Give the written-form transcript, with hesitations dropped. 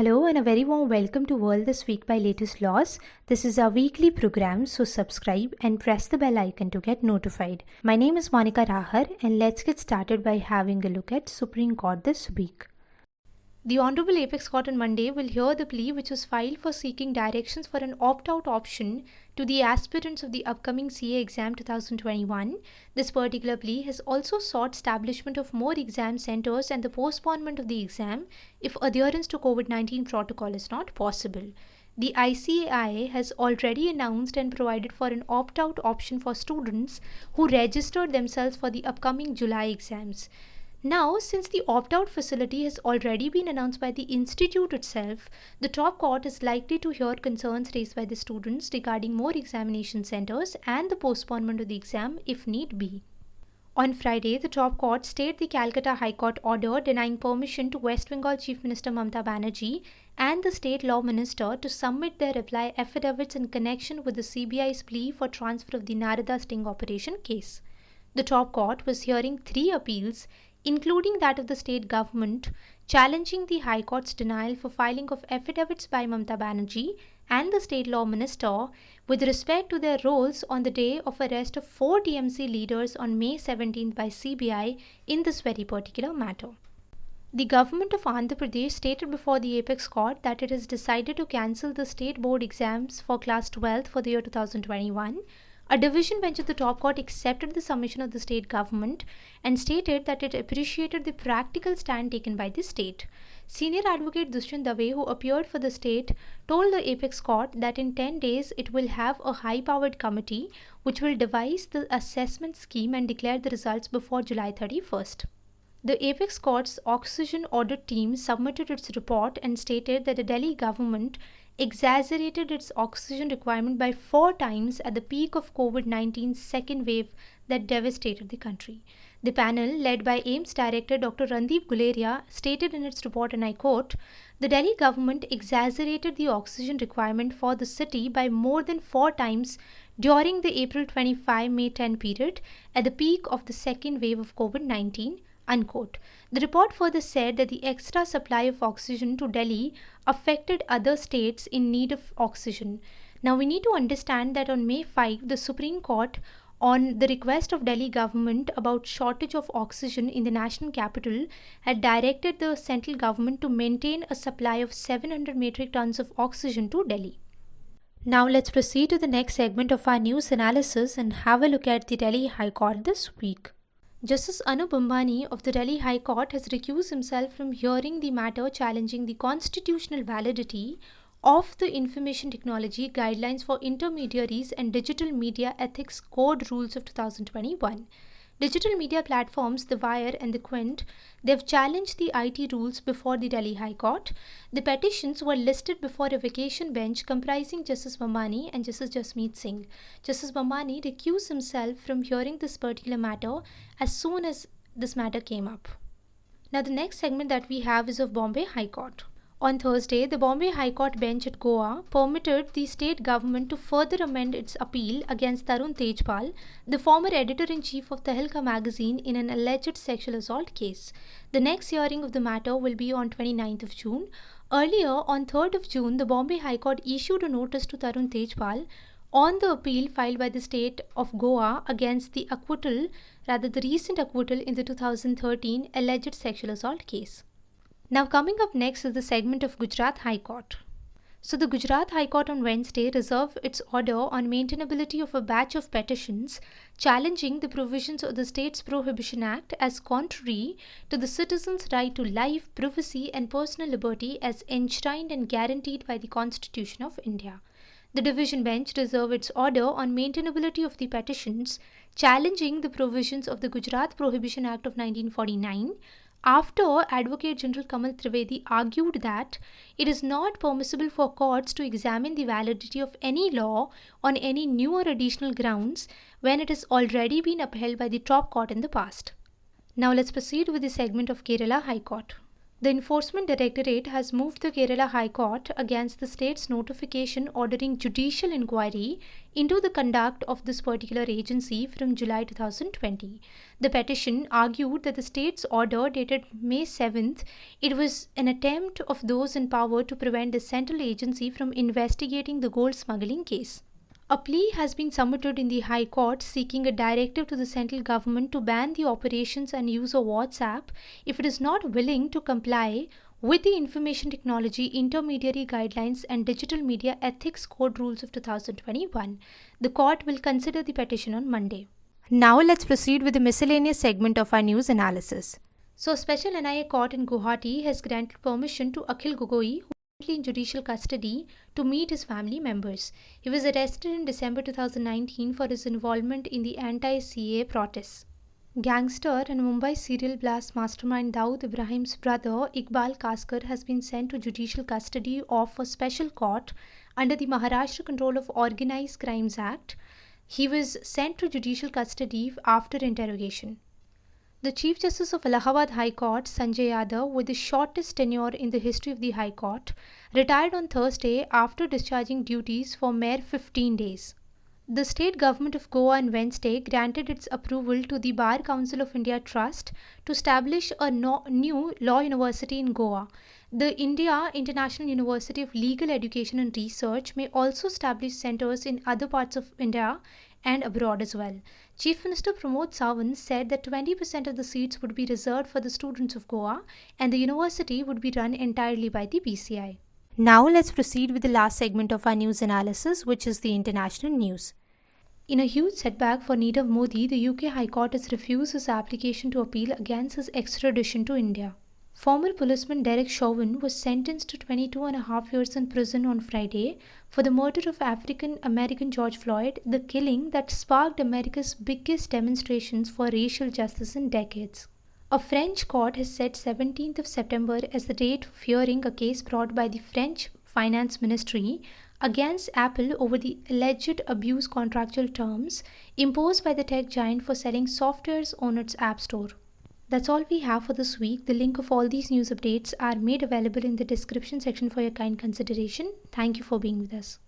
Hello and a very warm welcome to World This Week by Latest Laws. This is our weekly program, so subscribe and press the bell icon to get notified. My name is Monica Rahar and let's get started by having a look at Supreme Court this week. The Honorable Apex Court on Monday will hear the plea which was filed for seeking directions for an opt-out option to the aspirants of the upcoming CA exam 2021. This particular plea has also sought establishment of more exam centers and the postponement of the exam if adherence to COVID-19 protocol is not possible. The ICAI has already announced and provided for an opt-out option for students who registered themselves for the upcoming July exams. Now, since the opt-out facility has already been announced by the institute itself, the top court is likely to hear concerns raised by the students regarding more examination centers and the postponement of the exam if need be. On Friday, the top court stayed the Calcutta High Court order denying permission to West Bengal Chief Minister Mamata Banerjee and the State Law Minister to submit their reply affidavits in connection with the CBI's plea for transfer of the Narada sting operation case. The top court was hearing 3 appeals, including that of the state government, challenging the High Court's denial for filing of affidavits by Mamata Banerjee and the State Law Minister with respect to their roles on the day of arrest of 4 TMC leaders on May 17th by CBI in this very particular matter. The government of Andhra Pradesh stated before the Apex Court that it has decided to cancel the state board exams for class 12th for the year 2021. A division bench of the top court accepted the submission of the state government and stated that it appreciated the practical stand taken by the state. Senior advocate Dushyant Dave, who appeared for the state, told the Apex Court that in 10 days it will have a high-powered committee which will devise the assessment scheme and declare the results before July 31st. The Apex Court's oxygen audit team submitted its report and stated that the Delhi government exaggerated its oxygen requirement by 4 times at the peak of COVID-19's second wave that devastated the country. The panel, led by AIIMS Director Dr. Randeep Guleria, stated in its report, and I quote, "The Delhi government exaggerated the oxygen requirement for the city by more than 4 times during the April 25-May 10 period at the peak of the second wave of COVID-19. Unquote. The report further said that the extra supply of oxygen to Delhi affected other states in need of oxygen. Now we need to understand that on May 5, the Supreme Court, on the request of Delhi government about shortage of oxygen in the national capital, had directed the central government to maintain a supply of 700 metric tons of oxygen to Delhi. Now let's proceed to the next segment of our news analysis and have a look at the Delhi High Court this week. Justice Anup Bhambhani of the Delhi High Court has recused himself from hearing the matter challenging the constitutional validity of the Information Technology Guidelines for Intermediaries and Digital Media Ethics Code Rules of 2021. Digital media platforms, The Wire and The Quint, they've challenged the IT rules before the Delhi High Court. The petitions were listed before a vacation bench comprising Justice Bhambhani and Justice Jasmeet Singh. Justice Bhambhani recused himself from hearing this particular matter as soon as this matter came up. Now the next segment that we have is of Bombay High Court. On Thursday, the Bombay High Court bench at Goa permitted the state government to further amend its appeal against Tarun Tejpal, the former editor-in-chief of Tehelka magazine, in an alleged sexual assault case. The next hearing of the matter will be on 29th of June. Earlier, on 3rd of June, the Bombay High Court issued a notice to Tarun Tejpal on the appeal filed by the state of Goa against the recent acquittal in the 2013 alleged sexual assault case. Now coming up next is the segment of Gujarat High Court. So the Gujarat High Court on Wednesday reserved its order on maintainability of a batch of petitions challenging the provisions of the State's Prohibition Act as contrary to the citizens' right to life, privacy and personal liberty as enshrined and guaranteed by the Constitution of India. The division bench reserved its order on maintainability of the petitions challenging the provisions of the Gujarat Prohibition Act of 1949 after Advocate General Kamal Trivedi argued that it is not permissible for courts to examine the validity of any law on any new or additional grounds when it has already been upheld by the top court in the past. Now let's proceed with the segment of Kerala High Court. The Enforcement Directorate has moved the Kerala High Court against the state's notification ordering judicial inquiry into the conduct of this particular agency from July 2020. The petition argued that the state's order dated May 7th, it was an attempt of those in power to prevent the central agency from investigating the gold smuggling case. A plea has been submitted in the High Court seeking a directive to the central government to ban the operations and use of WhatsApp if it is not willing to comply with the Information Technology Intermediary Guidelines and Digital Media Ethics Code Rules of 2021. The court will consider the petition on Monday. Now let's proceed with the miscellaneous segment of our news analysis. So, a special NIA court in Guwahati has granted permission to Akhil Gogoi, in judicial custody, to meet his family members. He was arrested in December 2019 for his involvement in the anti-CA protests. Gangster and Mumbai serial blast mastermind Dawood Ibrahim's brother Iqbal Kaskar has been sent to judicial custody of a special court under the Maharashtra Control of Organised Crimes Act. He was sent to judicial custody after interrogation. The Chief Justice of Allahabad High Court, Sanjay Yadav, with the shortest tenure in the history of the High Court, retired on Thursday after discharging duties for mere 15 days. The state government of Goa on Wednesday granted its approval to the Bar Council of India Trust to establish a new law university in Goa. The India International University of Legal Education and Research may also establish centers in other parts of India and abroad as well. Chief Minister Pramod Sawant said that 20% of the seats would be reserved for the students of Goa and the university would be run entirely by the BCI. Now let's proceed with the last segment of our news analysis, which is the international news. In a huge setback for Nirav Modi, the UK High Court has refused his application to appeal against his extradition to India. Former policeman Derek Chauvin was sentenced to 22.5 years in prison on Friday for the murder of African-American George Floyd, the killing that sparked America's biggest demonstrations for racial justice in decades. A French court has set 17th of September as the date of hearing a case brought by the French Finance Ministry against Apple over the alleged abuse contractual terms imposed by the tech giant for selling softwares on its App Store. That's all we have for this week. The link of all these news updates are made available in the description section for your kind consideration. Thank you for being with us.